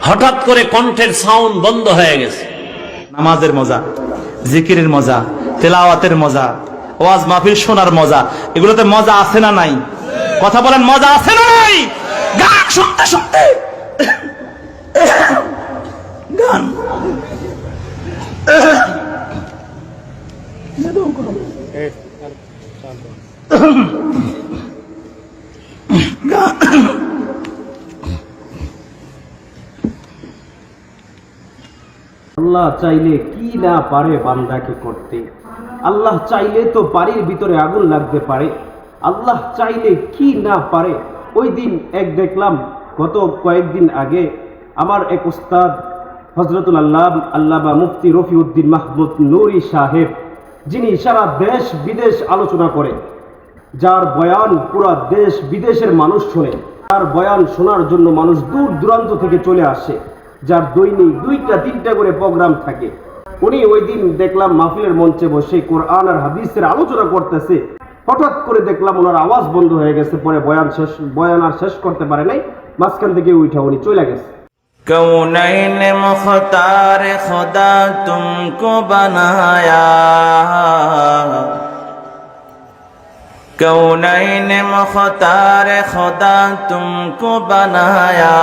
হঠাৎ করে কণ্ঠের সাউন্ড বন্ধ হয়ে গেছে। নামাজের মজা, জিকিরের মজা, তেলাওয়াতের মজা, ওয়াজ মাহফিল শোনার মজা, এগুলোতে মজা আছে না নাই? কথা বলেন, মজা আছে না নাই? গান শুনতে শুনতে গান আল্লাহ চাইলে কি না পারে বান্দাকে করতে। আল্লাহ চাইলে তো বাড়ির ভিতরে আগুন লাগতে পারে। আল্লাহ চাইলে কি না পারে। ওই দিন দেখলাম গত কয়েকদিন আগে আমার এক উস্তাদ হযরতুল আল্লামা মুফতি রফিউদ্দিন মাহমুদ নুরি সাহেব, যিনি সারা দেশ বিদেশ আলোচনা করে, যার বয়ান পুরা দেশ বিদেশের মানুষ শোনে, তার বয়ান শোনার জন্য মানুষ দূর দূরান্ত থেকে চলে আসে, যার দৈনিক 2-3টা করে প্রোগ্রাম থাকে। উনি ওই দিন দেখলাম মাহফিলের মঞ্চে বসে কোরআন আর হাদিসের আলোচনা করতেছে। হঠাৎ করে দেখলাম ওনার আওয়াজ বন্ধ হয়ে গেছে। পরে বয়ান আর শেষ করতে পারে নাই, মাঝখান থেকে উনি চলে গেছে। कौनैन मुख्तार खुदा तुमको बनाया, कौनैन मुख्तार खुदा तुमको बनाया,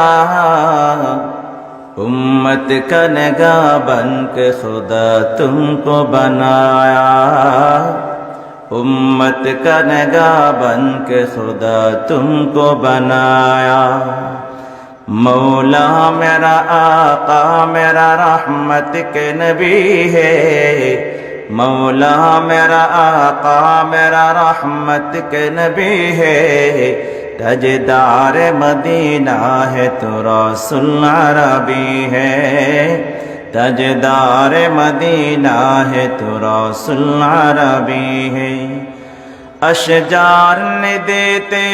उम्मत का निगाह बन के खुदा तुमको बनाया, उम्मत का निगाह बन के खुदा तुमको बनाया। मौला मेरा आका मेरा रहमत के नबी है, मौला मेरा आका मेरा रहमत के नबी है, ताजदार मदीना है तो रसूल अरबी है, ताजदार मदीना है तो रसूल अरबी है। अशजार ने देते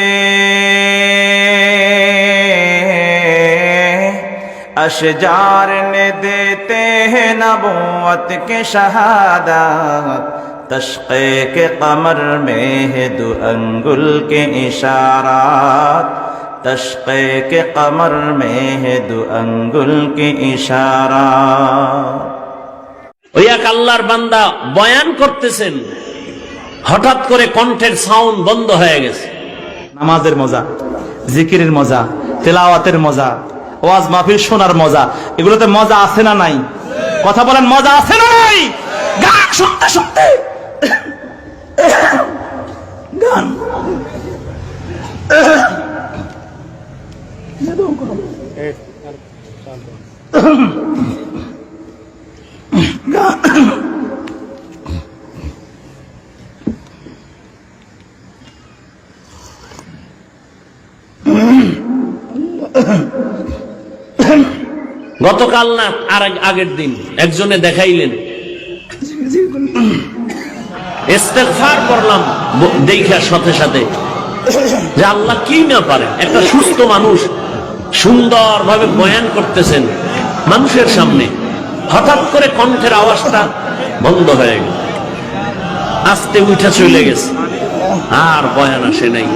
अशजार ने देते हैं नबूवत के शहादत, तश्क़े के कमर में है 2 अंगुल के इशारात, तश्क़े के कमर में है 2 अंगुल के इशारात। ওই এক আল্লাহর বান্দা বয়ান করতেছেন, হঠাৎ করে কণ্ঠের সাউন্ড বন্ধ হয়ে গেছে। নামাজের মজা, জিকিরের মজা, তেলাওয়াতের মজা, ওয়াজ মাহফিল শোনার মজা, এগুলোতে মজা আছে না নাই? কথা বলেন, মজা আছে না নাই? গান শুনতে শুনতে গান গতকাল না আর আগের দিন একজনে দেখাইলেন, ইস্তেগফার করলাম দেখার সাথে সাথে যে আল্লাহ কি না পারেন। একটা সুস্থ মানুষ সুন্দরভাবে বয়ান করতেছেন মানুষের সামনে, হঠাৎ করে কণ্ঠের আওয়াজটা বন্ধ হয়ে গেল, আস্তে উঠা চলে গেছে, আর বয়ান আসে নাই।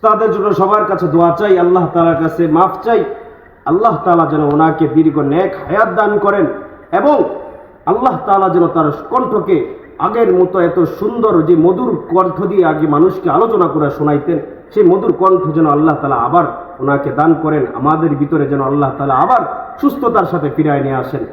তাদের জন্য সবার কাছে দোয়া চাই, আল্লাহ তাআলার কাছে মাফ চাই। আল্লাহ তাআলা যেন ওনাকে দীর্ঘ নেক হায়াত দান করেন এবং আল্লাহ তাআলা যেন তার কণ্ঠকে আগের মতো এত সুন্দর যে মধুর কণ্ঠ দিয়ে আগে মানুষকে আলোচনা করে শোনাইতেন, সেই মধুর কণ্ঠ যেন আল্লাহ তাআলা আবার ওনাকে দান করেন। আমাদের ভিতরে যেন আল্লাহ তাআলা আবার সুস্থতার সাথে ফিরায় নিয়ে আসেন।